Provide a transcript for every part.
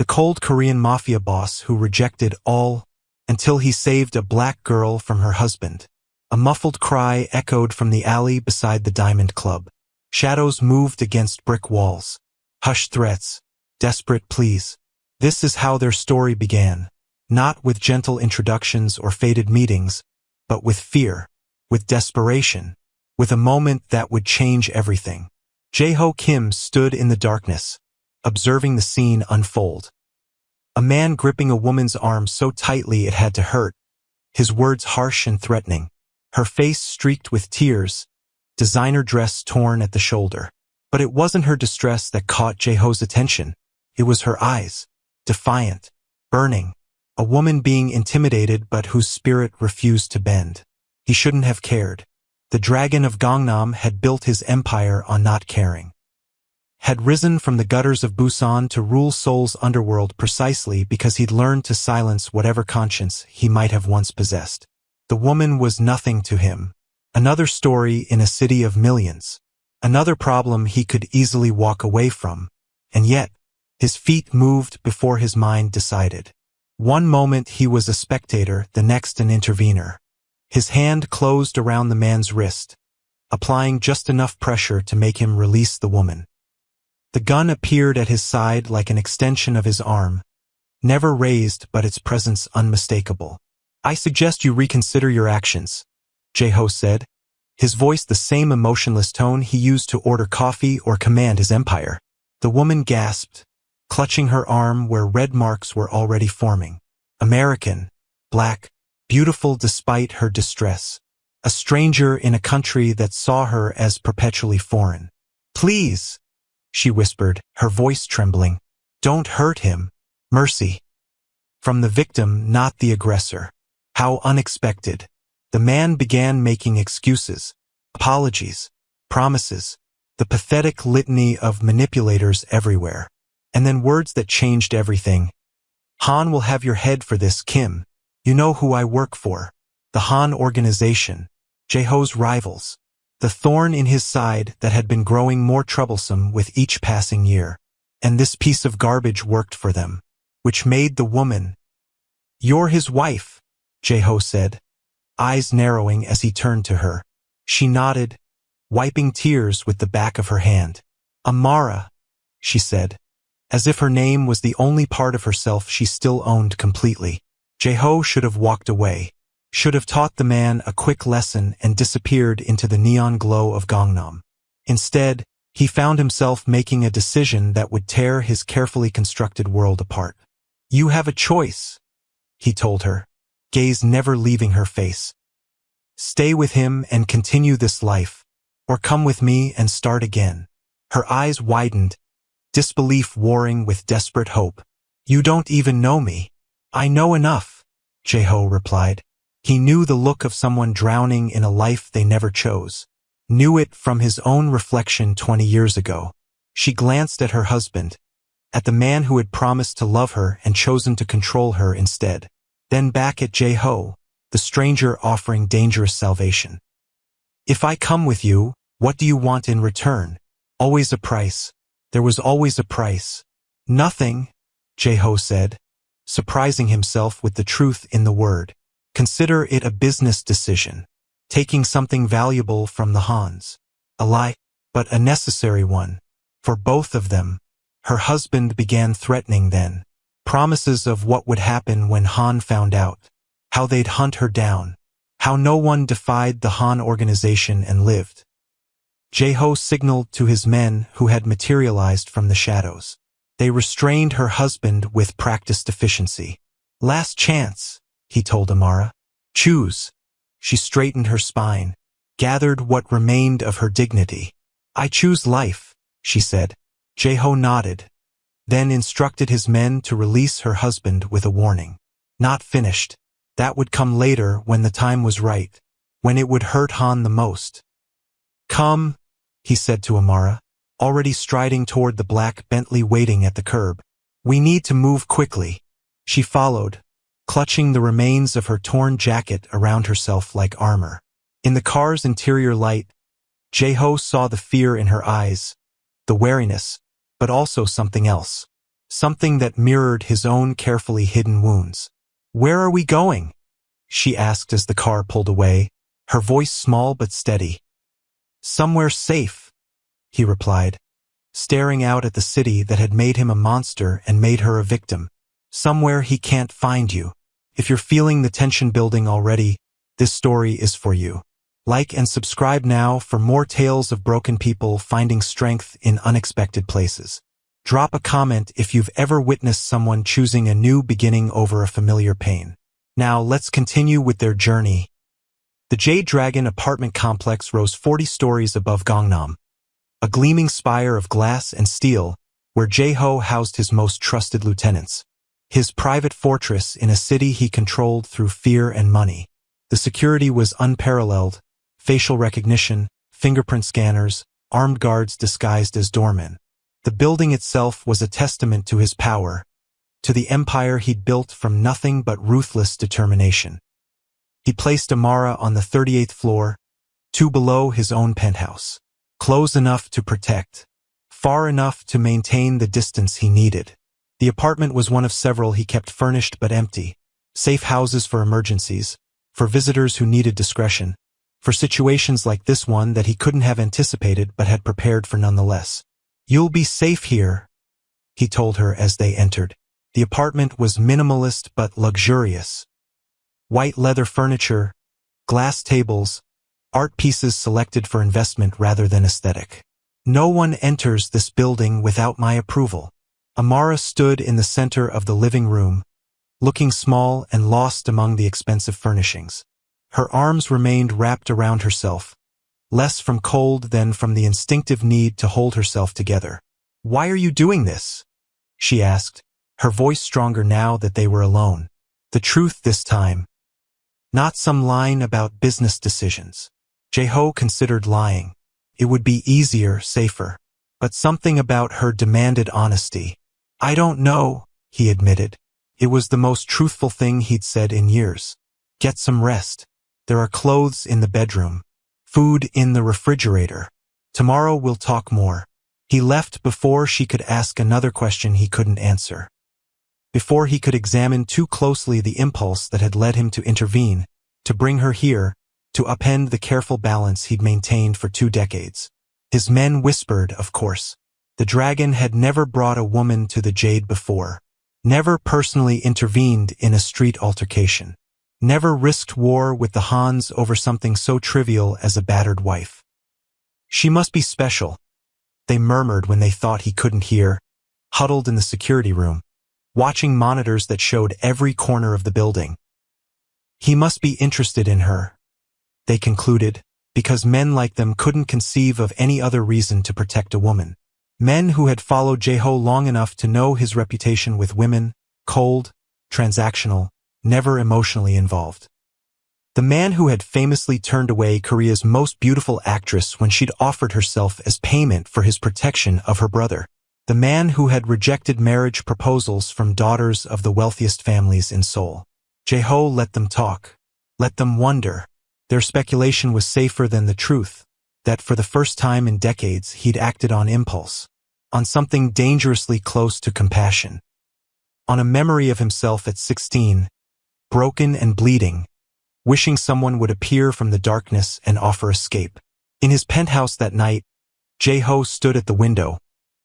the cold Korean mafia boss who rejected all until he saved a black girl from her husband. A muffled cry echoed from the alley beside the Diamond Club. Shadows moved against brick walls. Hushed threats. Desperate pleas. This is how their story began. Not with gentle introductions or faded meetings, but with fear, with desperation, with a moment that would change everything. Jae-ho Kim stood in the darkness, observing the scene unfold. A man gripping a woman's arm so tightly it had to hurt, his words harsh and threatening. Her face streaked with tears, designer dress torn at the shoulder. But it wasn't her distress that caught Jae-ho's attention. It was her eyes, defiant, burning. A woman being intimidated but whose spirit refused to bend. He shouldn't have cared. The dragon of Gangnam had built his empire on not caring. Had risen from the gutters of Busan to rule Seoul's underworld precisely because he'd learned to silence whatever conscience he might have once possessed. The woman was nothing to him. Another story in a city of millions. Another problem he could easily walk away from. And yet, his feet moved before his mind decided. One moment he was a spectator, the next an intervener. His hand closed around the man's wrist, applying just enough pressure to make him release the woman. The gun appeared at his side like an extension of his arm, never raised but its presence unmistakable. "I suggest you reconsider your actions," Jae-ho said, his voice the same emotionless tone he used to order coffee or command his empire. The woman gasped, clutching her arm where red marks were already forming. American, black, beautiful despite her distress. A stranger in a country that saw her as perpetually foreign. "Please," she whispered, her voice trembling. "Don't hurt him. Mercy." From the victim, not the aggressor. How unexpected. The man began making excuses, apologies, promises, the pathetic litany of manipulators everywhere. And then words that changed everything. "Han will have your head for this, Kim. You know who I work for. The Han organization. Jae-ho's rivals. The thorn in his side that had been growing more troublesome with each passing year. And this piece of garbage worked for them. Which made the woman. "You're his wife," Jae-ho said, eyes narrowing as he turned to her. She nodded, wiping tears with the back of her hand. "Amara," she said, as if her name was the only part of herself she still owned completely. Jae-ho should have walked away, should have taught the man a quick lesson and disappeared into the neon glow of Gangnam. Instead, he found himself making a decision that would tear his carefully constructed world apart. "You have a choice," he told her, gaze never leaving her face. "Stay with him and continue this life, or come with me and start again." Her eyes widened, disbelief warring with desperate hope. "You don't even know me." "I know enough," Jae-ho replied. He knew the look of someone drowning in a life they never chose. Knew it from his own reflection 20 years ago. She glanced at her husband, at the man who had promised to love her and chosen to control her instead. Then back at Jae-ho, the stranger offering dangerous salvation. "If I come with you, what do you want in return?" "Always a price." There was always a price. "Nothing," Jae-ho said, surprising himself with the truth in the word. "Consider it a business decision. Taking something valuable from the Hans. A lie, but a necessary one. For both of them." Her husband began threatening then. Promises of what would happen when Han found out. How they'd hunt her down. How no one defied the Han organization and lived. Jae-ho signaled to his men who had materialized from the shadows. They restrained her husband with practiced efficiency. "Last chance," he told Amara. "Choose." She straightened her spine, gathered what remained of her dignity. "I choose life," she said. Jae-ho nodded, then instructed his men to release her husband with a warning. Not finished. That would come later when the time was right, when it would hurt Han the most. "Come," he said to Amara, already striding toward the black Bentley waiting at the curb. "We need to move quickly." She followed, clutching the remains of her torn jacket around herself like armor. In the car's interior light, Jae-ho saw the fear in her eyes, the wariness, but also something else. something that mirrored his own carefully hidden wounds. "Where are we going?" she asked as the car pulled away, her voice small but steady. "Somewhere safe," he replied, staring out at the city that had made him a monster and made her a victim. "Somewhere he can't find you." If you're feeling the tension building already, this story is for you. Like and subscribe now for more tales of broken people finding strength in unexpected places. Drop a comment if you've ever witnessed someone choosing a new beginning over a familiar pain. Now let's continue with their journey. The Jade Dragon apartment complex rose 40 stories above Gangnam, a gleaming spire of glass and steel where Jae-ho housed his most trusted lieutenants. His private fortress in a city he controlled through fear and money. The security was unparalleled: facial recognition, fingerprint scanners, armed guards disguised as doormen. The building itself was a testament to his power, to the empire he'd built from nothing but ruthless determination. He placed Amara on the 38th floor, 2 below his own penthouse. Close enough to protect, far enough to maintain the distance he needed. The apartment was one of several he kept furnished but empty, safe houses for emergencies, for visitors who needed discretion, for situations like this one that he couldn't have anticipated but had prepared for nonetheless. "You'll be safe here," he told her as they entered. The apartment was minimalist but luxurious. White leather furniture, glass tables, art pieces selected for investment rather than aesthetic. "No one enters this building without my approval." Amara stood in the center of the living room, looking small and lost among the expensive furnishings. Her arms remained wrapped around herself, less from cold than from the instinctive need to hold herself together. "Why are you doing this?" she asked, her voice stronger now that they were alone. The truth this time. Not some line about business decisions. Jae-ho considered lying. It would be easier, safer. But something about her demanded honesty. "I don't know," he admitted. It was the most truthful thing he'd said in years. "Get some rest. There are clothes in the bedroom. Food in the refrigerator. Tomorrow we'll talk more." He left before she could ask another question he couldn't answer. Before he could examine too closely the impulse that had led him to intervene, to bring her here, to upend the careful balance he'd maintained for 2 decades. His men whispered, of course. The dragon had never brought a woman to the Jade before. Never personally intervened in a street altercation. Never risked war with the Hans over something so trivial as a battered wife. "She must be special," they murmured when they thought he couldn't hear, huddled in the security room, watching monitors that showed every corner of the building. "He must be interested in her," they concluded, because men like them couldn't conceive of any other reason to protect a woman. Men who had followed Jae-ho long enough to know his reputation with women: cold, transactional, never emotionally involved. The man who had famously turned away Korea's most beautiful actress when she'd offered herself as payment for his protection of her brother. The man who had rejected marriage proposals from daughters of the wealthiest families in Seoul. Jae-ho let them talk, let them wonder. Their speculation was safer than the truth, that for the first time in decades he'd acted on impulse, on something dangerously close to compassion, on a memory of himself at 16, broken and bleeding, wishing someone would appear from the darkness and offer escape. In his penthouse that night, Jae-ho stood at the window,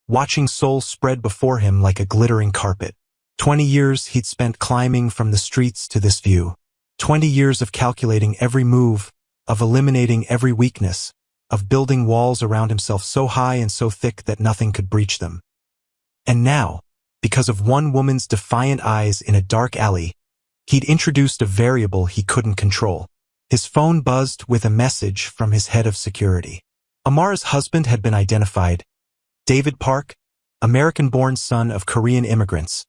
watching Seoul spread before him like a glittering carpet. 20 years he'd spent climbing from the streets to this view. 20 years of calculating every move, of eliminating every weakness, of building walls around himself so high and so thick that nothing could breach them. And now, because of one woman's defiant eyes in a dark alley, he'd introduced a variable he couldn't control. His phone buzzed with a message from his head of security. Amara's husband had been identified. David Park, American-born son of Korean immigrants,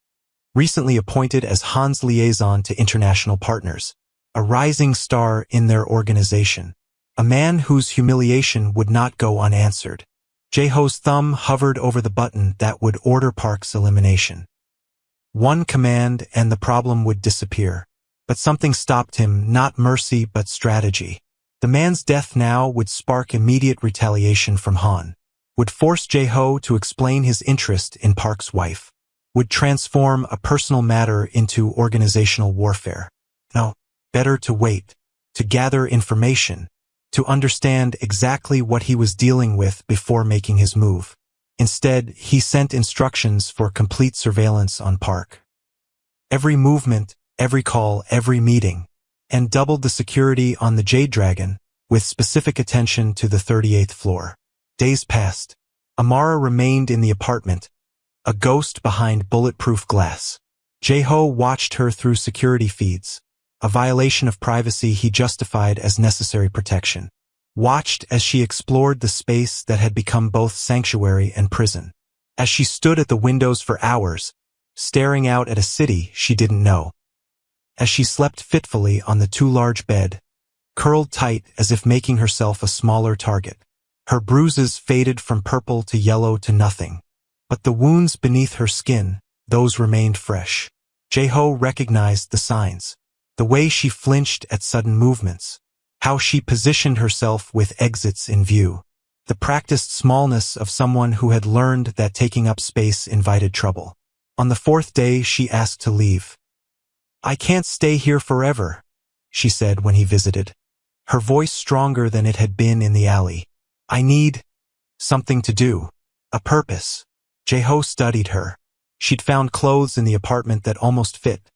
recently appointed as Han's liaison to international partners, a rising star in their organization, a man whose humiliation would not go unanswered. Jae-ho's thumb hovered over the button that would order Park's elimination. One command and the problem would disappear. But something stopped him, not mercy but strategy. The man's death now would spark immediate retaliation from Han, would force Jae-ho to explain his interest in Park's wife, would transform a personal matter into organizational warfare. No, better to wait, to gather information, to understand exactly what he was dealing with before making his move. Instead, he sent instructions for complete surveillance on Park. Every movement, every call, every meeting, and doubled the security on the Jade Dragon, with specific attention to the 38th floor. Days passed. Amara remained in the apartment, a ghost behind bulletproof glass. Jae-ho watched her through security feeds, a violation of privacy he justified as necessary protection. Watched as she explored the space that had become both sanctuary and prison. As she stood at the windows for hours, staring out at a city she didn't know. As she slept fitfully on the too large bed, curled tight as if making herself a smaller target. Her bruises faded from purple to yellow to nothing. But the wounds beneath her skin, those remained fresh. Jae-ho recognized the signs. The way she flinched at sudden movements. How she positioned herself with exits in view. The practiced smallness of someone who had learned that taking up space invited trouble. On the 4th day, she asked to leave. "I can't stay here forever," she said when he visited, her voice stronger than it had been in the alley. "I need something to do, a purpose." Jae-ho studied her. She'd found clothes in the apartment that almost fit.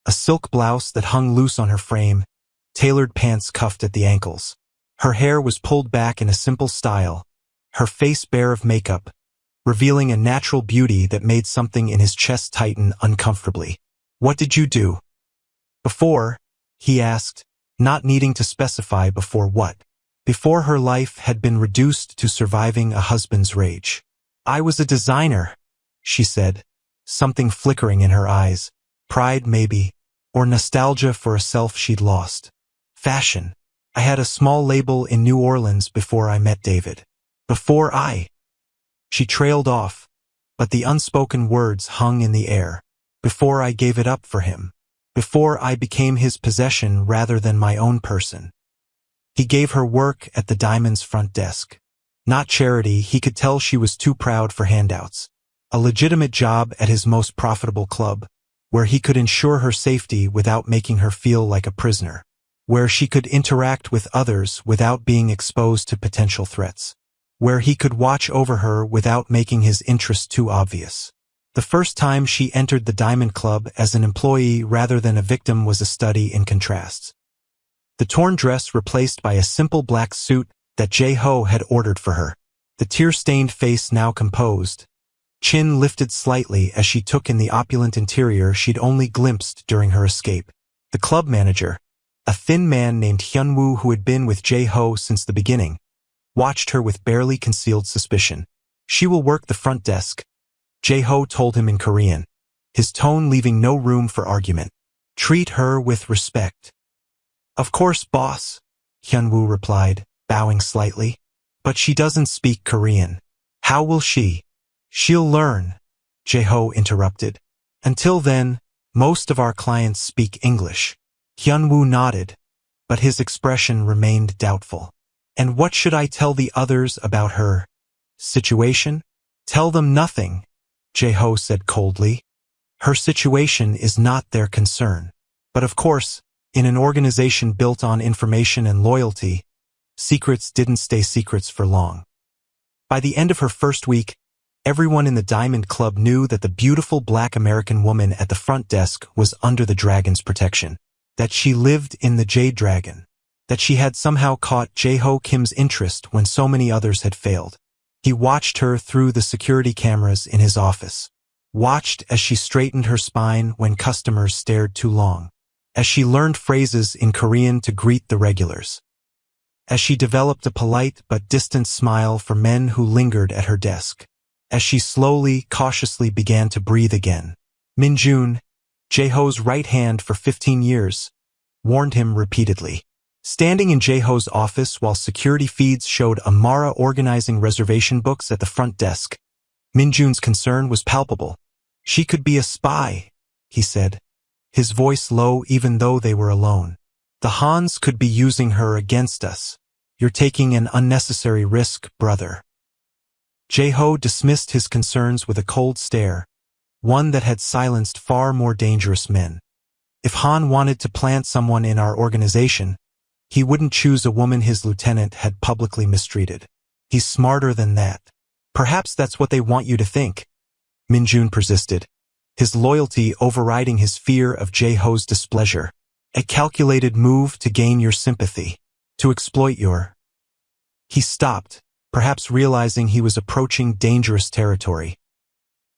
A silk blouse that hung loose on her frame, tailored pants cuffed at the ankles. Her hair was pulled back in a simple style, her face bare of makeup, revealing a natural beauty that made something in his chest tighten uncomfortably. "What did you do before?" he asked, not needing to specify before what. Before her life had been reduced to surviving a husband's rage. "I was a designer," she said, something flickering in her eyes. Pride, maybe, or nostalgia for a self she'd lost. "Fashion. I had a small label in New Orleans before I met David. Before I—" She trailed off, but the unspoken words hung in the air. "Before I gave it up for him. Before I became his possession rather than my own person." He gave her work at the Diamond's front desk. Not charity, he could tell she was too proud for handouts. A legitimate job at his most profitable club, where he could ensure her safety without making her feel like a prisoner. Where she could interact with others without being exposed to potential threats. Where he could watch over her without making his interest too obvious. The first time she entered the Diamond Club as an employee rather than a victim was a study in contrasts. The torn dress replaced by a simple black suit that Jae-ho had ordered for her. The tear-stained face now composed, chin lifted slightly as she took in the opulent interior she'd only glimpsed during her escape. The club manager, a thin man named Hyunwoo who had been with Jae-ho since the beginning, watched her with barely concealed suspicion. "She will work the front desk," Jae-ho told him in Korean, his tone leaving no room for argument. "Treat her with respect." "Of course, boss," Hyunwoo replied, bowing slightly. "But she doesn't speak Korean." "How will she?" "She'll learn," Jae-ho interrupted. "Until then, most of our clients speak English." Hyunwoo nodded, but his expression remained doubtful. "And what should I tell the others about her situation?" "Tell them nothing," Jae-ho said coldly. "Her situation is not their concern." But of course, in an organization built on information and loyalty, secrets didn't stay secrets for long. By the end of her first week, everyone in the Diamond Club knew that the beautiful black American woman at the front desk was under the dragon's protection. That she lived in the Jade Dragon. That she had somehow caught Jae-ho Kim's interest when so many others had failed. He watched her through the security cameras in his office. Watched as she straightened her spine when customers stared too long. As she learned phrases in Korean to greet the regulars. As she developed a polite but distant smile for men who lingered at her desk. As she slowly, cautiously began to breathe again. Min-jun, Jae-ho's right hand for 15 years, warned him repeatedly. Standing in Jae-ho's office while security feeds showed Amara organizing reservation books at the front desk, Min-jun's concern was palpable. "She could be a spy," he said, his voice low even though they were alone. "The Hans could be using her against us. You're taking an unnecessary risk, brother." Jae-ho dismissed his concerns with a cold stare, one that had silenced far more dangerous men. If Han wanted to plant someone in our organization, he wouldn't choose a woman his lieutenant had publicly mistreated. He's smarter than that. Perhaps that's what they want you to think, Minjun persisted, his loyalty overriding his fear of Jae-ho's displeasure. A calculated move to gain your sympathy, to exploit your... He stopped, perhaps realizing he was approaching dangerous territory.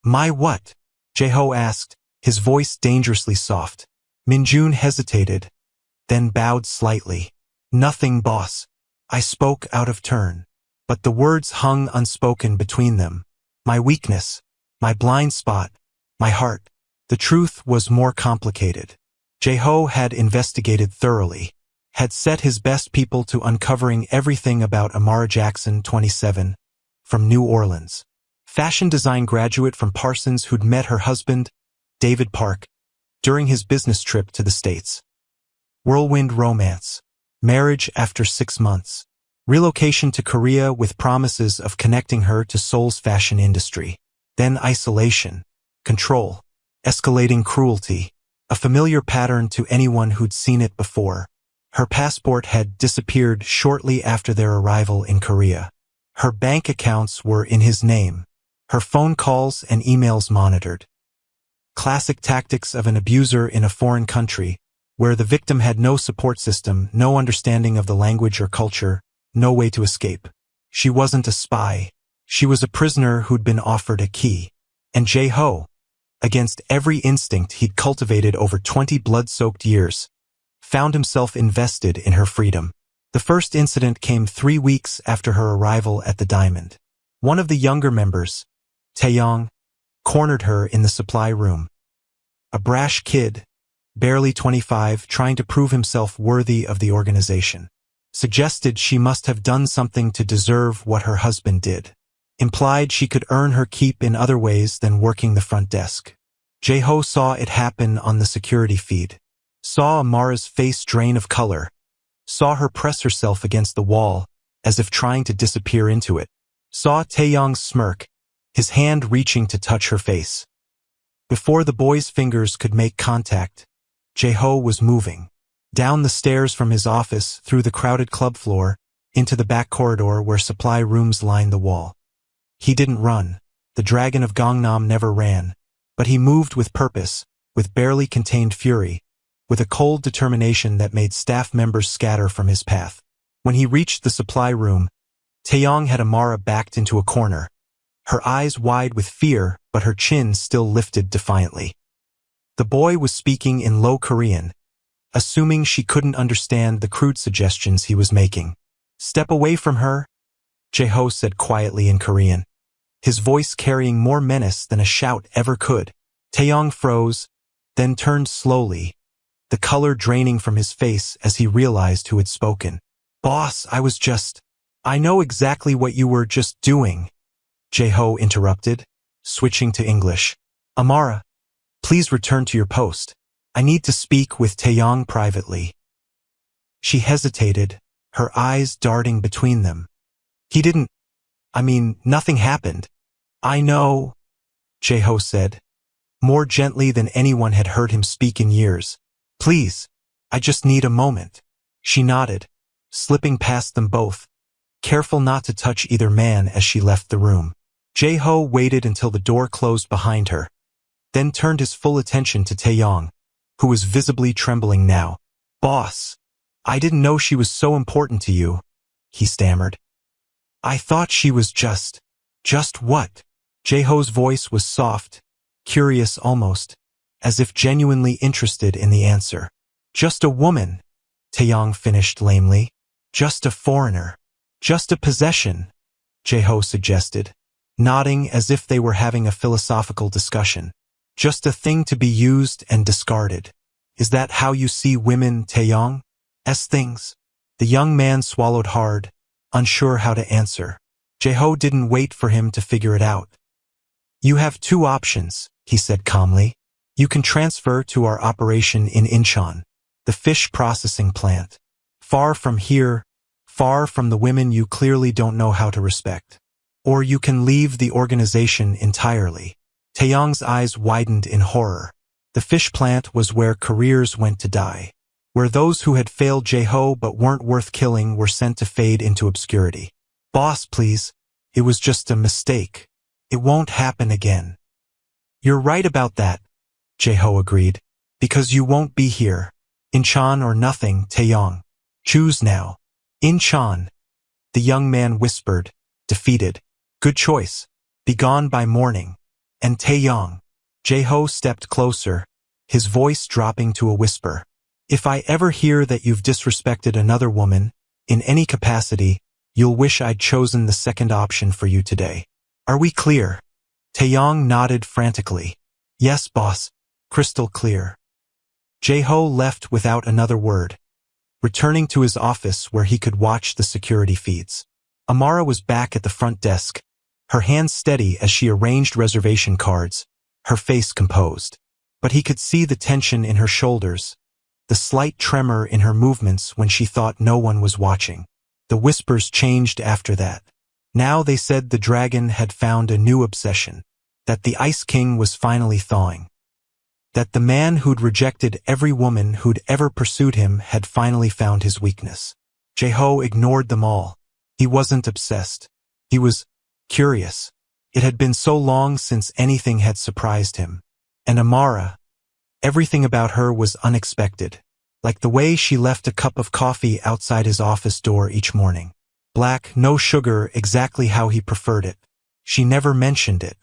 My what? Jae-ho asked, his voice dangerously soft. Minjun hesitated, then bowed slightly. Nothing, boss. I spoke out of turn. But the words hung unspoken between them. My weakness, my blind spot, my heart. The truth was more complicated. Jae-ho had investigated thoroughly, had set his best people to uncovering everything about Amara Jackson, 27, from New Orleans. Fashion design graduate from Parsons who'd met her husband, David Park, during his business trip to the States. Whirlwind romance. Marriage after 6 months. Relocation to Korea with promises of connecting her to Seoul's fashion industry. Then isolation. Control. Escalating cruelty. A familiar pattern to anyone who'd seen it before. Her passport had disappeared shortly after their arrival in Korea. Her bank accounts were in his name. Her phone calls and emails monitored. Classic tactics of an abuser in a foreign country, where the victim had no support system, no understanding of the language or culture, no way to escape. She wasn't a spy. She was a prisoner who'd been offered a key. And Jae-ho, against every instinct he'd cultivated over 20 blood-soaked years, found himself invested in her freedom. The first incident came 3 weeks after her arrival at the Diamond. One of the younger members, Taeyong, cornered her in the supply room. A brash kid, barely 25, trying to prove himself worthy of the organization. Suggested she must have done something to deserve what her husband did. Implied she could earn her keep in other ways than working the front desk. Jae-ho saw it happen on the security feed. Saw Amara's face drain of color. Saw her press herself against the wall, as if trying to disappear into it. Saw Taeyong's smirk, his hand reaching to touch her face. Before the boy's fingers could make contact, Jae-ho was moving. Down the stairs from his office, through the crowded club floor, into the back corridor where supply rooms lined the wall. He didn't run. The dragon of Gangnam never ran. But he moved with purpose, with barely contained fury, with a cold determination that made staff members scatter from his path. When he reached the supply room, Taeyong had Amara backed into a corner, her eyes wide with fear but her chin still lifted defiantly. The boy was speaking in low Korean, assuming she couldn't understand the crude suggestions he was making. Step away from her, Jae-ho said quietly in Korean, his voice carrying more menace than a shout ever could. Taeyong froze, then turned slowly, the color draining from his face as he realized who had spoken. Boss, I know exactly what you were just doing, Jae-ho interrupted, switching to English. Amara, please return to your post. I need to speak with Taeyong privately. She hesitated, her eyes darting between them. Nothing happened. I know, Jae-ho said, more gently than anyone had heard him speak in years. Please, I just need a moment. She nodded, slipping past them both, careful not to touch either man as she left the room. Jae-ho waited until the door closed behind her, then turned his full attention to Taeyong, who was visibly trembling now. Boss, I didn't know she was so important to you, he stammered. I thought she was just what? Jae-ho's voice was soft, curious almost, as if genuinely interested in the answer. Just a woman, Taeyong finished lamely. Just a foreigner. Just a possession, Jae-ho suggested, nodding as if they were having a philosophical discussion. Just a thing to be used and discarded. Is that how you see women, Taeyong? As things? The young man swallowed hard, unsure how to answer. Jae-ho didn't wait for him to figure it out. You have 2 options, he said calmly. You can transfer to our operation in Incheon, the fish processing plant. Far from here, far from the women you clearly don't know how to respect. Or you can leave the organization entirely. Taeyong's eyes widened in horror. The fish plant was where careers went to die. Where those who had failed Jae-ho but weren't worth killing were sent to fade into obscurity. Boss, please. It was just a mistake. It won't happen again. You're right about that, Jae-ho agreed. Because you won't be here. Inchan or nothing, Taeyong. Choose now. Inchan. The young man whispered, defeated. Good choice. Be gone by morning. And Taeyong. Jae-ho stepped closer, his voice dropping to a whisper. If I ever hear that you've disrespected another woman, in any capacity, you'll wish I'd chosen the second option for you today. Are we clear? Taeyong nodded frantically. Yes, boss. Crystal clear. Jae-ho left without another word, returning to his office where he could watch the security feeds. Amara was back at the front desk, her hands steady as she arranged reservation cards, her face composed. But he could see the tension in her shoulders, the slight tremor in her movements when she thought no one was watching. The whispers changed after that. Now they said the dragon had found a new obsession, that the Ice King was finally thawing. That the man who'd rejected every woman who'd ever pursued him had finally found his weakness. Jae-ho ignored them all. He wasn't obsessed. He was curious. It had been so long since anything had surprised him. And Amara, everything about her was unexpected. Like the way she left a cup of coffee outside his office door each morning. Black, no sugar, exactly how he preferred it. She never mentioned it.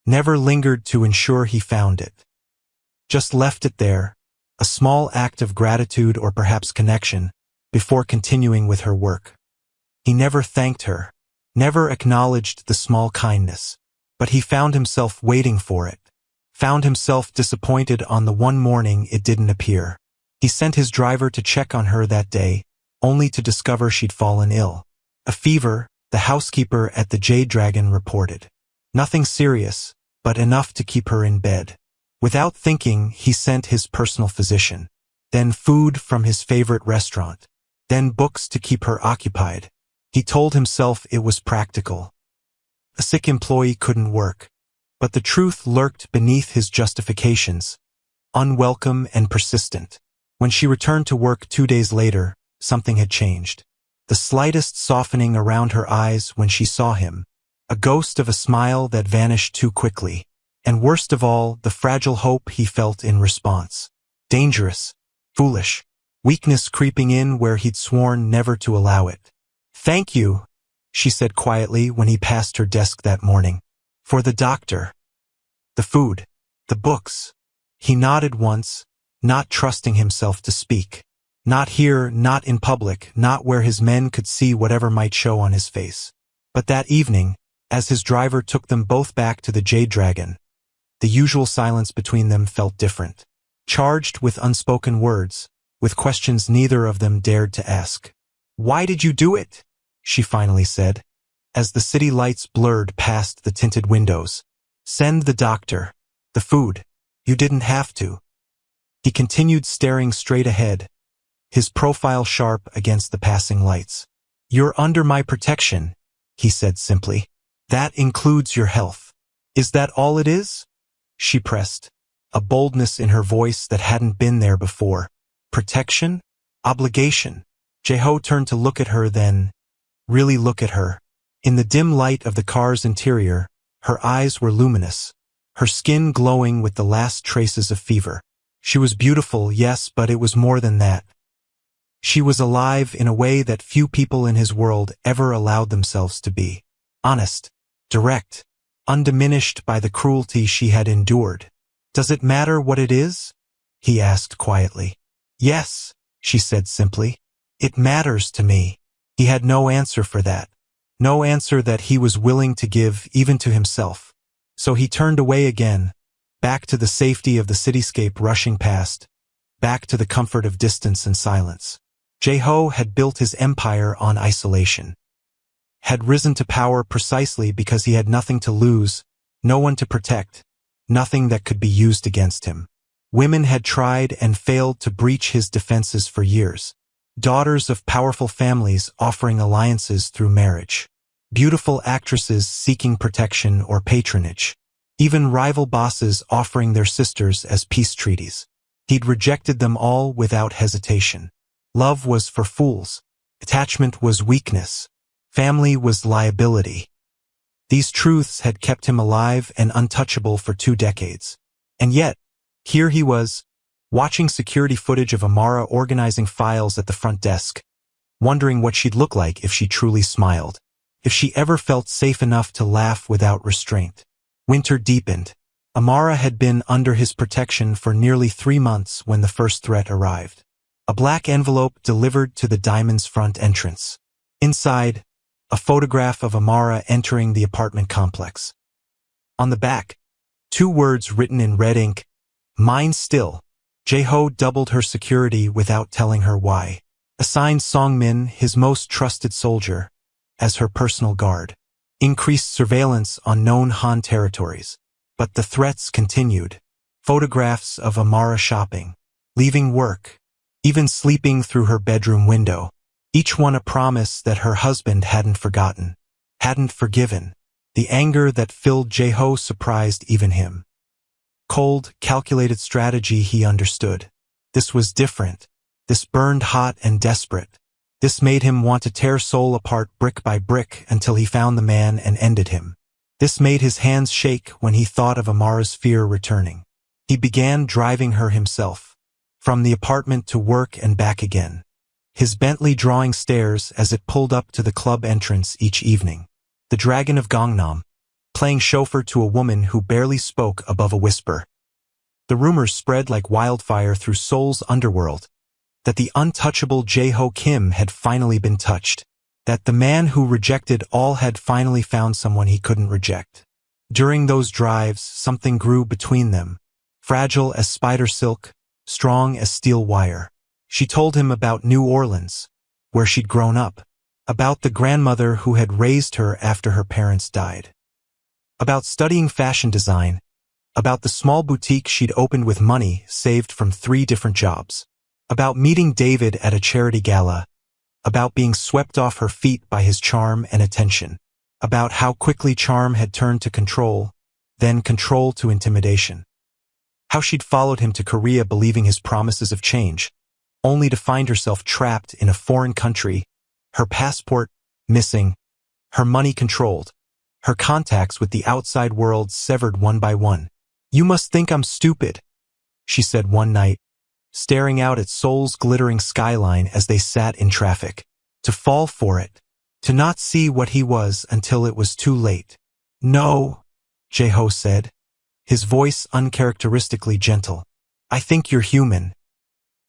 Never lingered to ensure he found it. Just left it there, a small act of gratitude or perhaps connection, before continuing with her work. He never thanked her, never acknowledged the small kindness, but he found himself waiting for it, found himself disappointed on the one morning it didn't appear. He sent his driver to check on her that day, only to discover she'd fallen ill. A fever, the housekeeper at the Jade Dragon reported. Nothing serious, but enough to keep her in bed. Without thinking, he sent his personal physician. Then food from his favorite restaurant. Then books to keep her occupied. He told himself it was practical. A sick employee couldn't work. But the truth lurked beneath his justifications, unwelcome and persistent. When she returned to work 2 days later, something had changed. The slightest softening around her eyes when she saw him, a ghost of a smile that vanished too quickly. And worst of all, the fragile hope he felt in response. Dangerous, foolish, weakness creeping in where he'd sworn never to allow it. Thank you, she said quietly when he passed her desk that morning. For the doctor. The food. The books. He nodded once, not trusting himself to speak. Not here, not in public, not where his men could see whatever might show on his face. But that evening, as his driver took them both back to the Jade Dragon, the usual silence between them felt different. Charged with unspoken words, with questions neither of them dared to ask. Why did you do it? She finally said, as the city lights blurred past the tinted windows. Send the doctor. The food. You didn't have to. He continued staring straight ahead, his profile sharp against the passing lights. You're under my protection, he said simply. That includes your health. Is that all it is? She pressed, a boldness in her voice that hadn't been there before. Protection? Obligation. Jae-ho turned to look at her then, really look at her. In the dim light of the car's interior, her eyes were luminous, her skin glowing with the last traces of fever. She was beautiful, yes, but it was more than that. She was alive in a way that few people in his world ever allowed themselves to be. Honest, direct, undiminished by the cruelty she had endured. Does it matter what it is? He asked quietly. Yes, she said simply. It matters to me. He had no answer for that. No answer that he was willing to give even to himself. So he turned away again, back to the safety of the cityscape rushing past, back to the comfort of distance and silence. Jae-ho had built his empire on isolation. Had risen to power precisely because he had nothing to lose, no one to protect, nothing that could be used against him. Women had tried and failed to breach his defenses for years. Daughters of powerful families offering alliances through marriage. Beautiful actresses seeking protection or patronage. even rival bosses offering their sisters as peace treaties. He'd rejected them all without hesitation. Love was for fools. Attachment was weakness. Family was liability. These truths had kept him alive and untouchable for 2 decades. And yet, here he was, watching security footage of Amara organizing files at the front desk, wondering what she'd look like if she truly smiled, if she ever felt safe enough to laugh without restraint. Winter deepened. Amara had been under his protection for nearly 3 months when the first threat arrived. A black envelope delivered to the Diamond's front entrance. Inside, a photograph of Amara entering the apartment complex. On the back, 2 words written in red ink, "Mine still." Jae-ho doubled her security without telling her why. Assigned Song-min, his most trusted soldier, as her personal guard. Increased surveillance on known Han territories. But the threats continued. Photographs of Amara shopping, leaving work, even sleeping through her bedroom window. Each one a promise that her husband hadn't forgotten, hadn't forgiven. The anger that filled Jae-ho surprised even him. Cold, calculated strategy, he understood. This was different. This burned hot and desperate. This made him want to tear Seoul apart brick by brick until he found the man and ended him. This made his hands shake when he thought of Amara's fear returning. He began driving her himself, from the apartment to work and back again. His Bentley drawing stairs as it pulled up to the club entrance each evening. The Dragon of Gangnam, playing chauffeur to a woman who barely spoke above a whisper. The rumors spread like wildfire through Seoul's underworld, that the untouchable Jae-ho Kim had finally been touched, that the man who rejected all had finally found someone he couldn't reject. During those drives, something grew between them, fragile as spider silk, strong as steel wire. She told him about New Orleans, where she'd grown up, about the grandmother who had raised her after her parents died, about studying fashion design, about the small boutique she'd opened with money saved from 3 different jobs, about meeting David at a charity gala, about being swept off her feet by his charm and attention, about how quickly charm had turned to control, then control to intimidation, how she'd followed him to Korea believing his promises of change, only to find herself trapped in a foreign country, her passport missing, her money controlled, her contacts with the outside world severed one by one. "You must think I'm stupid," she said one night, staring out at Seoul's glittering skyline as they sat in traffic. To fall for it, to not see what he was until it was too late. "No," Jae-ho said, his voice uncharacteristically gentle. "I think you're human.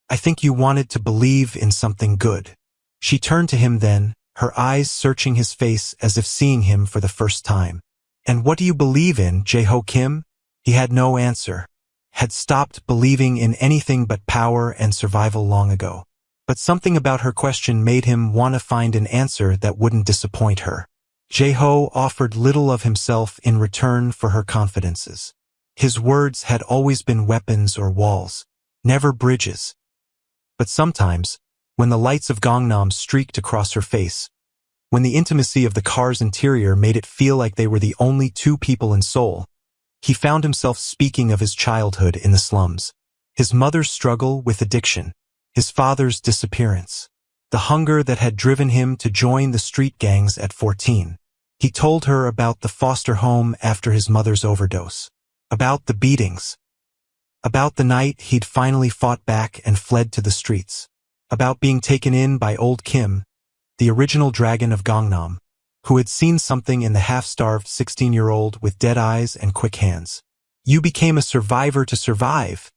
I think you wanted to believe in something good." She turned to him then, her eyes searching his face as if seeing him for the first time. "And what do you believe in, Jae-ho Kim?" He had no answer. Had stopped believing in anything but power and survival long ago. But something about her question made him want to find an answer that wouldn't disappoint her. Jae-ho offered little of himself in return for her confidences. His words had always been weapons or walls, never bridges. But sometimes, when the lights of Gangnam streaked across her face, when the intimacy of the car's interior made it feel like they were the only 2 people in Seoul, he found himself speaking of his childhood in the slums, his mother's struggle with addiction, his father's disappearance, the hunger that had driven him to join the street gangs at 14. He told her about the foster home after his mother's overdose, about the beatings, about the night he'd finally fought back and fled to the streets, about being taken in by old Kim, the original dragon of Gangnam, who had seen something in the half-starved 16-year-old with dead eyes and quick hands. "You became a survivor to survive,"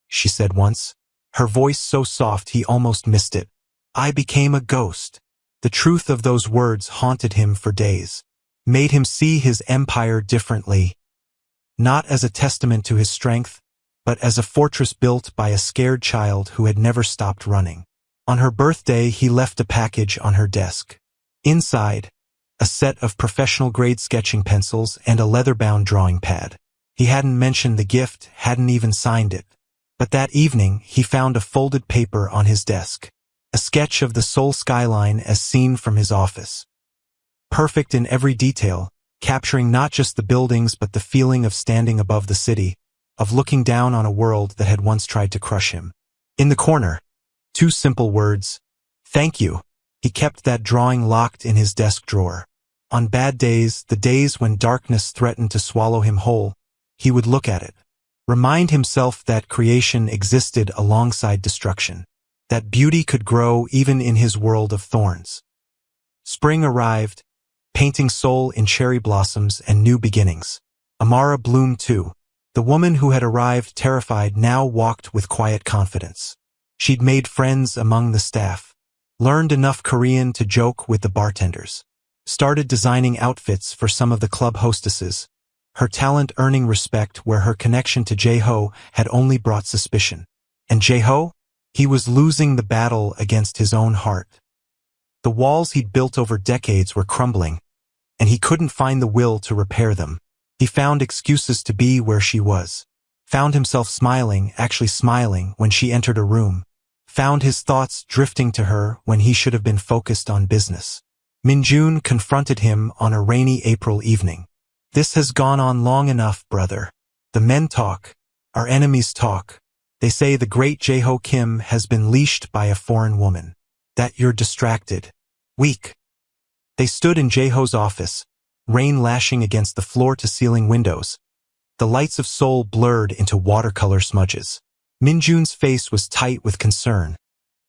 she said once, her voice so soft he almost missed it. "I became a ghost." The truth of those words haunted him for days, made him see his empire differently, not as a testament to his strength, but as a fortress built by a scared child who had never stopped running. On her birthday, he left a package on her desk. Inside, a set of professional-grade sketching pencils and a leather-bound drawing pad. He hadn't mentioned the gift, hadn't even signed it. But that evening, he found a folded paper on his desk, a sketch of the Seoul skyline as seen from his office. Perfect in every detail, capturing not just the buildings but the feeling of standing above the city, of looking down on a world that had once tried to crush him. In the corner, two simple words, "Thank you." He kept that drawing locked in his desk drawer. On bad days, the days when darkness threatened to swallow him whole, he would look at it, remind himself that creation existed alongside destruction, that beauty could grow even in his world of thorns. Spring arrived, painting soul in cherry blossoms and new beginnings. Amara bloomed too. The woman who had arrived terrified now walked with quiet confidence. She'd made friends among the staff, learned enough Korean to joke with the bartenders, started designing outfits for some of the club hostesses, her talent earning respect where her connection to Jae-ho had only brought suspicion. And Jae-ho? He was losing the battle against his own heart. The walls he'd built over decades were crumbling, and he couldn't find the will to repair them. He found excuses to be where she was, found himself smiling, actually smiling, when she entered a room, found his thoughts drifting to her when he should have been focused on business. Minjun confronted him on a rainy April evening. "This has gone on long enough, brother. The men talk. Our enemies talk. They say the great Jae-ho Kim has been leashed by a foreign woman. That you're distracted. Weak." They stood in Jae-ho's office, rain lashing against the floor-to-ceiling windows, the lights of Seoul blurred into watercolor smudges. Minjun's face was tight with concern,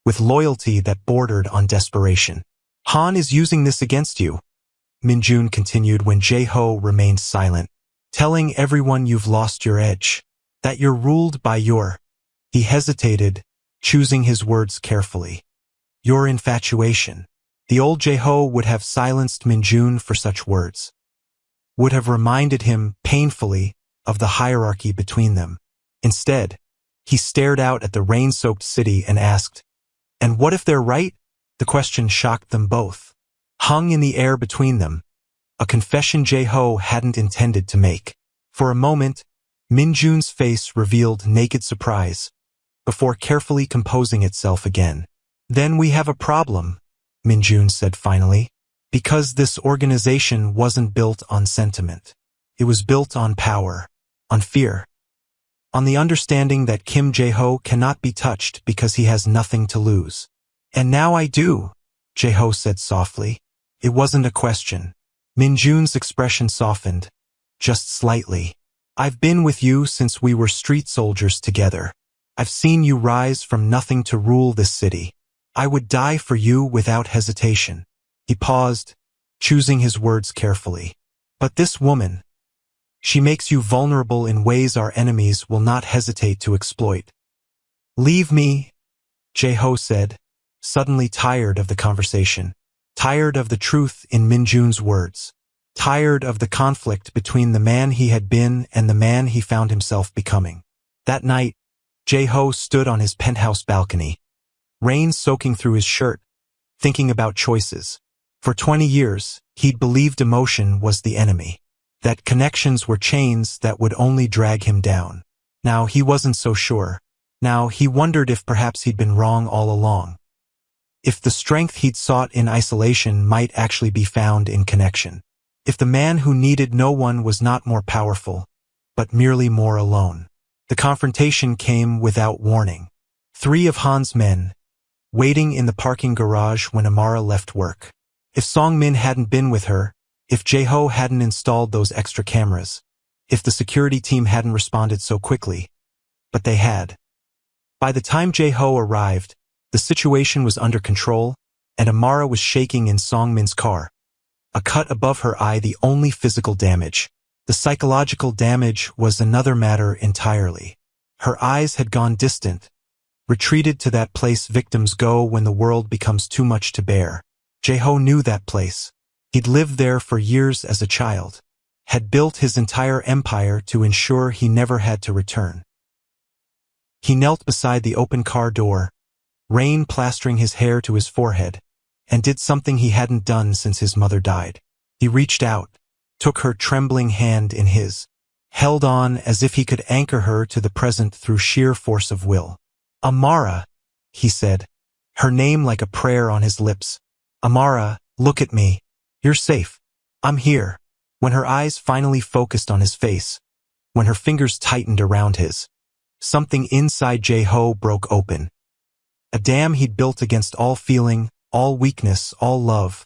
with loyalty that bordered on desperation. "Han is using this against you," Minjun continued when Jae-ho remained silent, "telling everyone you've lost your edge, that you're ruled by your—" He hesitated, choosing his words carefully. "Your infatuation." The old Jae-ho would have silenced Minjun for such words, would have reminded him painfully of the hierarchy between them. Instead, he stared out at the rain-soaked city and asked, "And what if they're right?" The question shocked them both, hung in the air between them, a confession Jae-ho hadn't intended to make. For a moment, Minjun's face revealed naked surprise, before carefully composing itself again. "Then we have a problem," Minjun said finally, "because this organization wasn't built on sentiment. It was built on power, on fear, on the understanding that Kim Jae-ho cannot be touched because he has nothing to lose." "And now I do," Jae-ho said softly. It wasn't a question. Minjun's expression softened, just slightly. "I've been with you since we were street soldiers together. I've seen you rise from nothing to rule this city. I would die for you without hesitation." He paused, choosing his words carefully. "But this woman, she makes you vulnerable in ways our enemies will not hesitate to exploit." "Leave me," Jae-ho said, suddenly tired of the conversation, tired of the truth in Minjun's words, tired of the conflict between the man he had been and the man he found himself becoming. That night, Jae-ho stood on his penthouse balcony, rain soaking through his shirt, thinking about choices. For 20 years, he'd believed emotion was the enemy, that connections were chains that would only drag him down. Now he wasn't so sure. Now he wondered if perhaps he'd been wrong all along. If the strength he'd sought in isolation might actually be found in connection. If the man who needed no one was not more powerful, but merely more alone. The confrontation came without warning. 3 of Han's men, waiting in the parking garage when Amara left work. If Song-min hadn't been with her, if Jae-ho hadn't installed those extra cameras, if the security team hadn't responded so quickly, but they had. By the time Jae-ho arrived, the situation was under control, and Amara was shaking in Song-min's car, a cut above her eye the only physical damage. The psychological damage was another matter entirely. Her eyes had gone distant, retreated to that place victims go when the world becomes too much to bear. Jae-ho knew that place. He'd lived there for years as a child, had built his entire empire to ensure he never had to return. He knelt beside the open car door, rain plastering his hair to his forehead, and did something he hadn't done since his mother died. He reached out, took her trembling hand in his, held on as if he could anchor her to the present through sheer force of will. "Amara," he said, her name like a prayer on his lips. "Amara, look at me. You're safe. I'm here." When her eyes finally focused on his face, when her fingers tightened around his, something inside Jae-ho broke open. A dam he'd built against all feeling, all weakness, all love,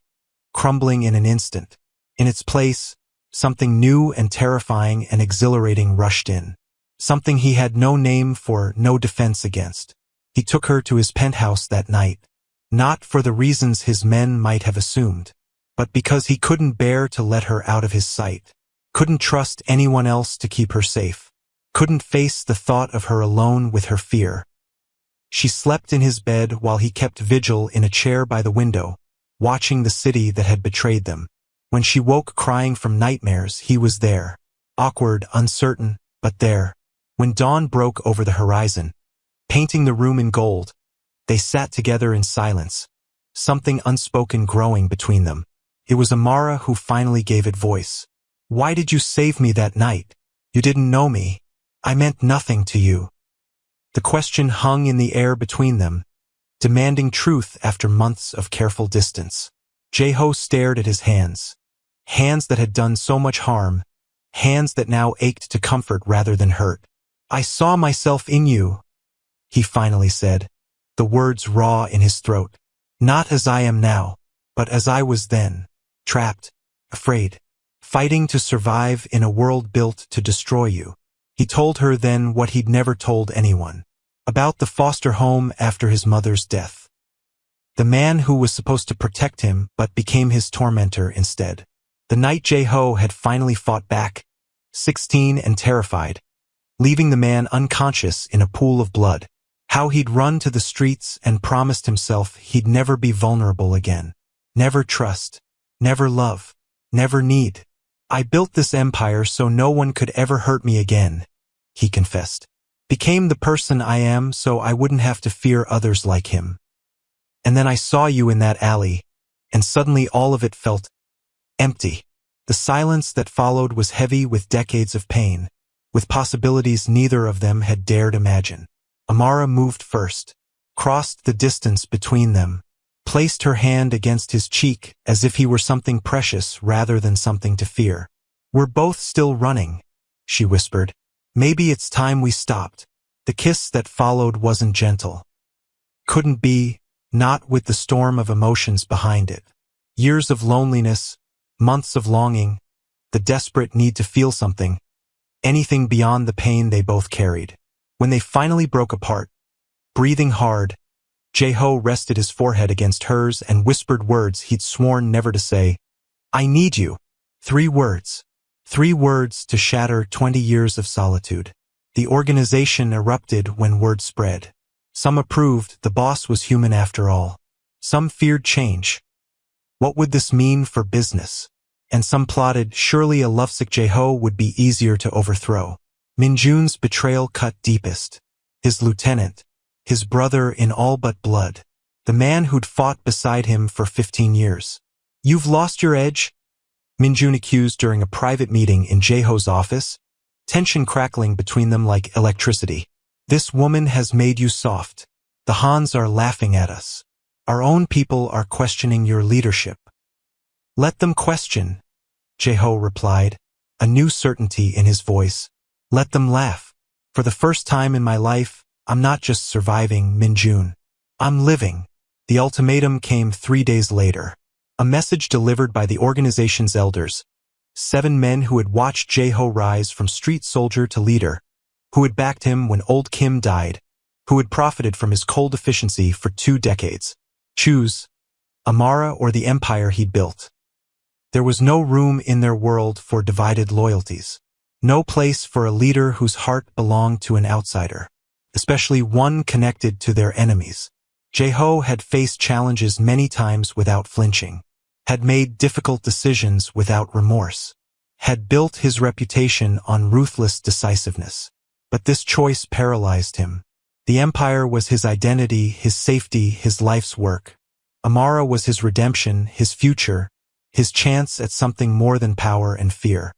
crumbling in an instant. In its place, something new and terrifying and exhilarating rushed in. Something he had no name for, no defense against. He took her to his penthouse that night, not for the reasons his men might have assumed, but because he couldn't bear to let her out of his sight, couldn't trust anyone else to keep her safe, couldn't face the thought of her alone with her fear. She slept in his bed while he kept vigil in a chair by the window, watching the city that had betrayed them. When she woke crying from nightmares, he was there. Awkward, uncertain, but there. When dawn broke over the horizon, painting the room in gold, they sat together in silence, something unspoken growing between them. It was Amara who finally gave it voice. "Why did you save me that night? You didn't know me. I meant nothing to you." The question hung in the air between them, demanding truth after months of careful distance. Jae-ho stared at his hands. Hands that had done so much harm, hands that now ached to comfort rather than hurt. "I saw myself in you," he finally said, the words raw in his throat. "Not as I am now, but as I was then, trapped, afraid, fighting to survive in a world built to destroy you." He told her then what he'd never told anyone, about the foster home after his mother's death. The man who was supposed to protect him but became his tormentor instead. The night Jae-ho had finally fought back, 16 and terrified, leaving the man unconscious in a pool of blood. How he'd run to the streets and promised himself he'd never be vulnerable again. Never trust, never love, never need. "I built this empire so no one could ever hurt me again," he confessed. "Became the person I am so I wouldn't have to fear others like him. And then I saw you in that alley, and suddenly all of it felt empty." The silence that followed was heavy with decades of pain, with possibilities neither of them had dared imagine. Amara moved first, crossed the distance between them, placed her hand against his cheek as if he were something precious rather than something to fear. "We're both still running," she whispered. "Maybe it's time we stopped." The kiss that followed wasn't gentle. Couldn't be, not with the storm of emotions behind it. Years of loneliness, months of longing, the desperate need to feel something, anything beyond the pain they both carried. When they finally broke apart, breathing hard, Jae-ho rested his forehead against hers and whispered words he'd sworn never to say. "I need you." 3 words. 3 words to shatter 20 years of solitude. The organization erupted when word spread. Some approved the boss was human after all. Some feared change. What would this mean for business? And some plotted surely a lovesick Jae-ho would be easier to overthrow. Min-jun's betrayal cut deepest. His lieutenant, his brother in all but blood, the man who'd fought beside him for 15 years. "You've lost your edge," Min-jun accused during a private meeting in Jae-ho's office, tension crackling between them like electricity. "This woman has made you soft. The Hans are laughing at us. Our own people are questioning your leadership." "Let them question," Jae-ho replied, a new certainty in his voice. "Let them laugh. For the first time in my life, I'm not just surviving, Min-jun. I'm living." The ultimatum came 3 days later. A message delivered by the organization's elders. 7 men who had watched Jae-ho rise from street soldier to leader, who had backed him when old Kim died, who had profited from his cold efficiency for 2 decades. Choose Amara or the empire he'd built. There was no room in their world for divided loyalties. No place for a leader whose heart belonged to an outsider, especially one connected to their enemies. Jae-ho had faced challenges many times without flinching, had made difficult decisions without remorse, had built his reputation on ruthless decisiveness. But this choice paralyzed him. The empire was his identity, his safety, his life's work. Amara was his redemption, his future, his chance at something more than power and fear.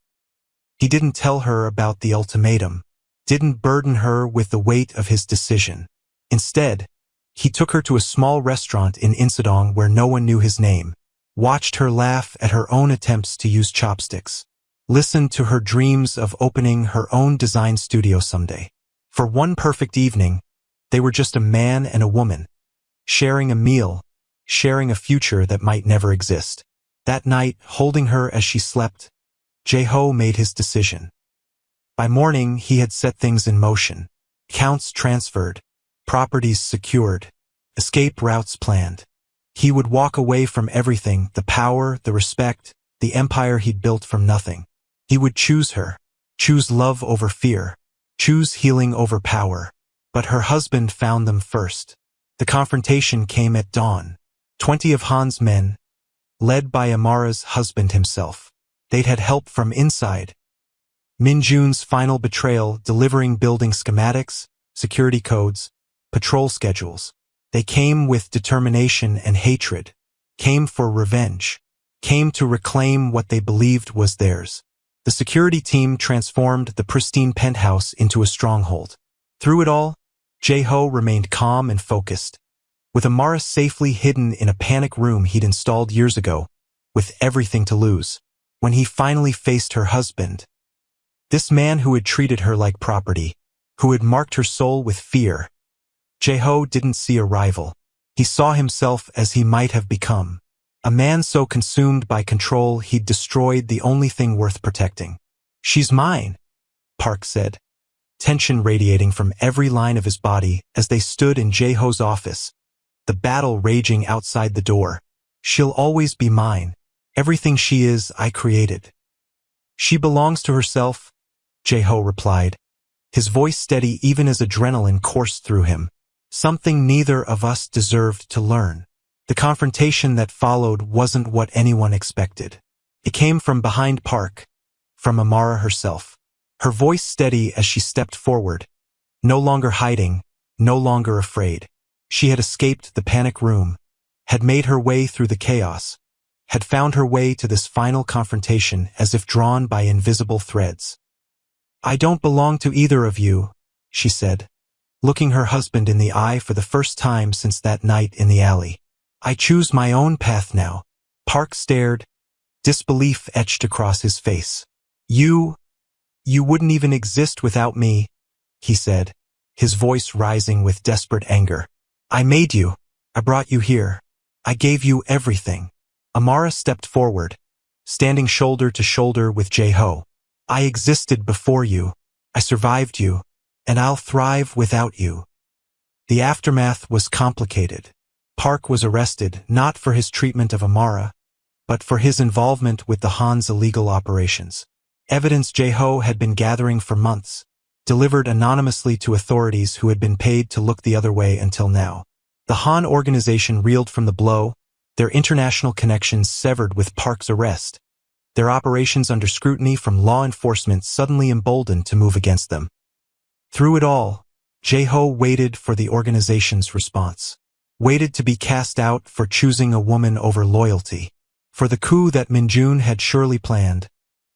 He didn't tell her about the ultimatum, didn't burden her with the weight of his decision. Instead, he took her to a small restaurant in Insadong where no one knew his name, watched her laugh at her own attempts to use chopsticks. Listened to her dreams of opening her own design studio someday. For one perfect evening, they were just a man and a woman, sharing a meal, sharing a future that might never exist. That night, holding her as she slept, Jae-ho made his decision. By morning, he had set things in motion. Accounts transferred, properties secured, escape routes planned. He would walk away from everything, the power, the respect, the empire he'd built from nothing. He would choose her, choose love over fear, choose healing over power. But her husband found them first. The confrontation came at dawn. 20 of Han's men, led by Amara's husband himself. They'd had help from inside. Min-jun's final betrayal, delivering building schematics, security codes, patrol schedules. They came with determination and hatred, came for revenge, came to reclaim what they believed was theirs. The security team transformed the pristine penthouse into a stronghold. Through it all, Jae-ho remained calm and focused. With Amara safely hidden in a panic room he'd installed years ago, with everything to lose, when he finally faced her husband, this man who had treated her like property, who had marked her soul with fear, Jae-ho didn't see a rival. He saw himself as he might have become. A man so consumed by control he'd destroyed the only thing worth protecting. "She's mine," Park said, tension radiating from every line of his body as they stood in Jae-ho's office, the battle raging outside the door. "She'll always be mine. Everything she is, I created." "She belongs to herself," Jae-ho replied, his voice steady even as adrenaline coursed through him. "Something neither of us deserved to learn." The confrontation that followed wasn't what anyone expected. It came from behind Park, from Amara herself. Her voice steady as she stepped forward, no longer hiding, no longer afraid. She had escaped the panic room, had made her way through the chaos, had found her way to this final confrontation as if drawn by invisible threads. "I don't belong to either of you," she said, looking her husband in the eye for the first time since that night in the alley. "I choose my own path now." Park stared, disbelief etched across his face. You wouldn't even exist without me," he said, his voice rising with desperate anger. "I made you. I brought you here. I gave you everything." Amara stepped forward, standing shoulder to shoulder with Jae-ho. "I existed before you. I survived you, and I'll thrive without you." The aftermath was complicated. Park was arrested not for his treatment of Amara, but for his involvement with the Han's illegal operations. Evidence Jae-ho had been gathering for months, delivered anonymously to authorities who had been paid to look the other way until now. The Han organization reeled from the blow, their international connections severed with Park's arrest, their operations under scrutiny from law enforcement suddenly emboldened to move against them. Through it all, Jae-ho waited for the organization's response. Waited to be cast out for choosing a woman over loyalty, for the coup that Min-jun had surely planned,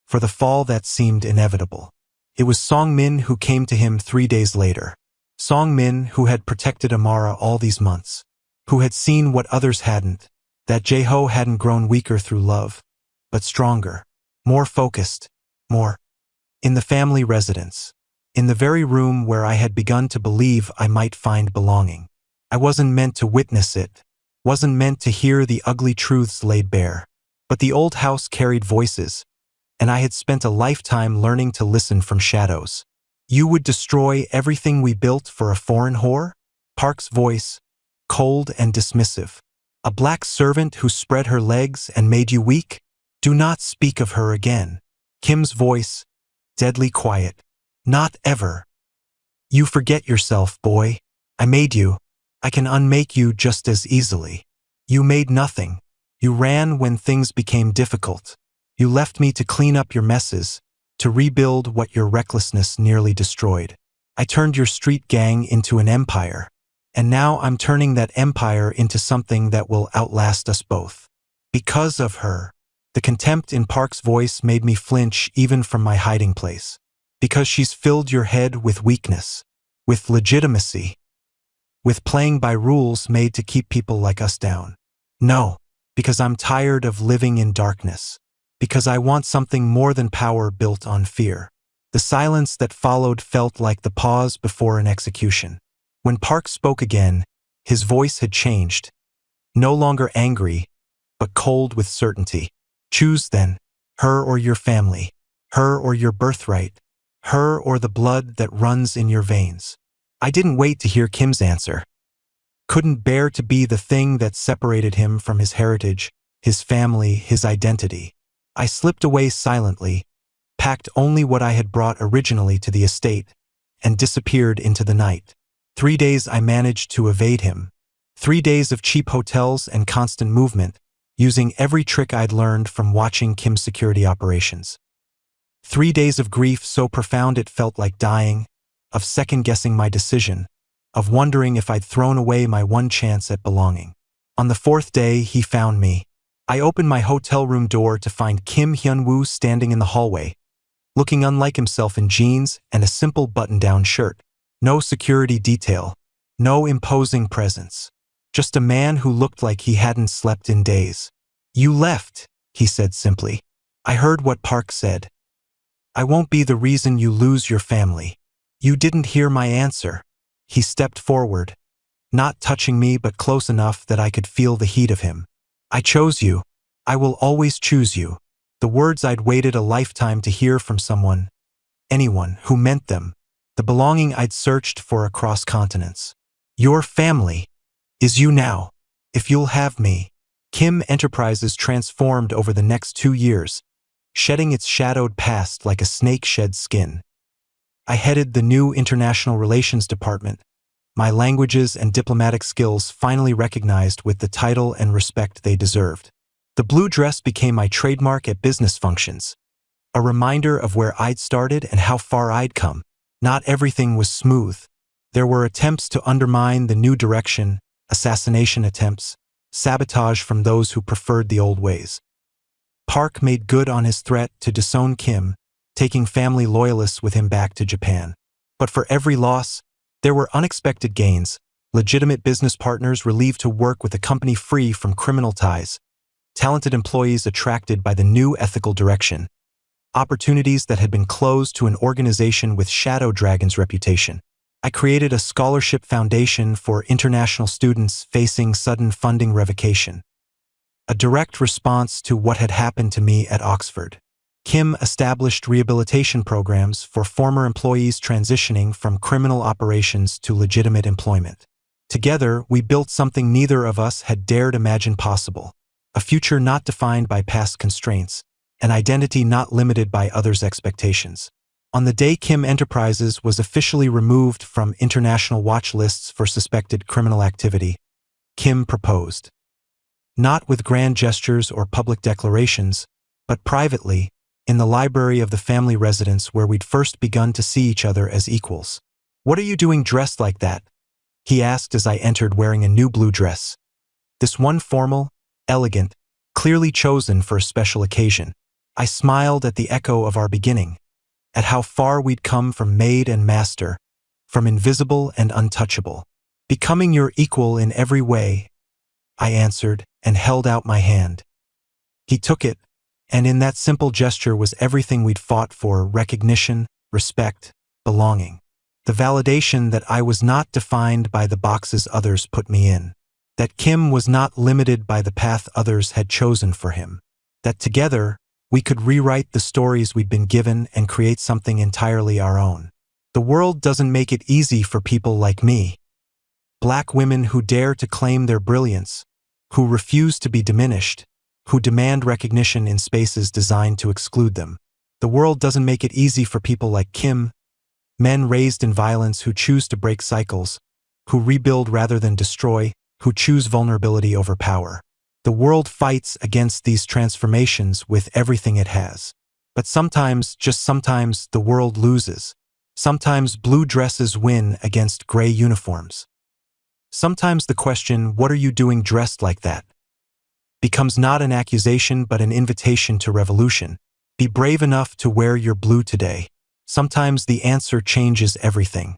for the fall that seemed inevitable. It was Song-min who came to him 3 days later. Song-min who had protected Amara all these months, who had seen what others hadn't, that Jae-ho hadn't grown weaker through love, but stronger, more focused, more. In the family residence, in the very room where I had begun to believe I might find belonging. I wasn't meant to witness it, wasn't meant to hear the ugly truths laid bare. But the old house carried voices, and I had spent a lifetime learning to listen from shadows. "You would destroy everything we built for a foreign whore?" Park's voice, cold and dismissive. "A black servant who spread her legs and made you weak? Do not speak of her again." Kim's voice, deadly quiet. "Not ever. You forget yourself, boy. I made you. I can unmake you just as easily. You made nothing. You ran when things became difficult. You left me to clean up your messes, to rebuild what your recklessness nearly destroyed. I turned your street gang into an empire, and now I'm turning that empire into something that will outlast us both. Because of her." The contempt in Park's voice made me flinch even from my hiding place. "Because she's filled your head with weakness, with legitimacy, with playing by rules made to keep people like us down." "No, because I'm tired of living in darkness. Because I want something more than power built on fear. The silence that followed felt like the pause before an execution. When Park spoke again, his voice had changed. No longer angry, but cold with certainty. Choose then, her or your family, her or your birthright, her or the blood that runs in your veins. I didn't wait to hear Kim's answer. Couldn't bear to be the thing that separated him from his heritage, his family, his identity. I slipped away silently, packed only what I had brought originally to the estate, and disappeared into the night. 3 days I managed to evade him. 3 days of cheap hotels and constant movement, using every trick I'd learned from watching Kim's security operations. 3 days of grief so profound it felt like dying, of second-guessing my decision, of wondering if I'd thrown away my one chance at belonging. On the 4th day, he found me. I opened my hotel room door to find Kim Hyun-woo standing in the hallway, looking unlike himself in jeans and a simple button-down shirt. No security detail, no imposing presence. Just a man who looked like he hadn't slept in days. "You left," he said simply. I heard what Park said. "I won't be the reason you lose your family." "You didn't hear my answer." He stepped forward, not touching me but close enough that I could feel the heat of him. "I chose you. I will always choose you." The words I'd waited a lifetime to hear from someone, anyone who meant them, the belonging I'd searched for across continents. "Your family is you now, if you'll have me." Kim Enterprises transformed over the next 2 years, shedding its shadowed past like a snake sheds skin. I headed the new International Relations Department, my languages and diplomatic skills finally recognized with the title and respect they deserved. The blue dress became my trademark at business functions, a reminder of where I'd started and how far I'd come. Not everything was smooth. There were attempts to undermine the new direction, assassination attempts, sabotage from those who preferred the old ways. Park made good on his threat to disown Kim, taking family loyalists with him back to Japan. But for every loss, there were unexpected gains, legitimate business partners relieved to work with a company free from criminal ties, talented employees attracted by the new ethical direction, opportunities that had been closed to an organization with Shadow Dragon's reputation. I created a scholarship foundation for international students facing sudden funding revocation, a direct response to what had happened to me at Oxford. Kim established rehabilitation programs for former employees transitioning from criminal operations to legitimate employment. Together, we built something neither of us had dared imagine possible, a future not defined by past constraints, an identity not limited by others' expectations. On the day Kim Enterprises was officially removed from international watch lists for suspected criminal activity, Kim proposed. Not with grand gestures or public declarations, but privately, in the library of the family residence where we'd first begun to see each other as equals. "What are you doing dressed like that?" he asked as I entered wearing a new blue dress. This one formal, elegant, clearly chosen for a special occasion. I smiled at the echo of our beginning, at how far we'd come from maid and master, from invisible and untouchable. "Becoming your equal in every way," I answered and held out my hand. He took it, and in that simple gesture was everything we'd fought for: recognition, respect, belonging. The validation that I was not defined by the boxes others put me in. That Kim was not limited by the path others had chosen for him. That together, we could rewrite the stories we'd been given and create something entirely our own. The world doesn't make it easy for people like me. Black women who dare to claim their brilliance, who refuse to be diminished, who demand recognition in spaces designed to exclude them. The world doesn't make it easy for people like Kim, men raised in violence who choose to break cycles, who rebuild rather than destroy, who choose vulnerability over power. The world fights against these transformations with everything it has. But sometimes, just sometimes, the world loses. Sometimes blue dresses win against gray uniforms. Sometimes the question, "What are you doing dressed like that?" becomes not an accusation but an invitation to revolution. Be brave enough to wear your blue today. Sometimes the answer changes everything.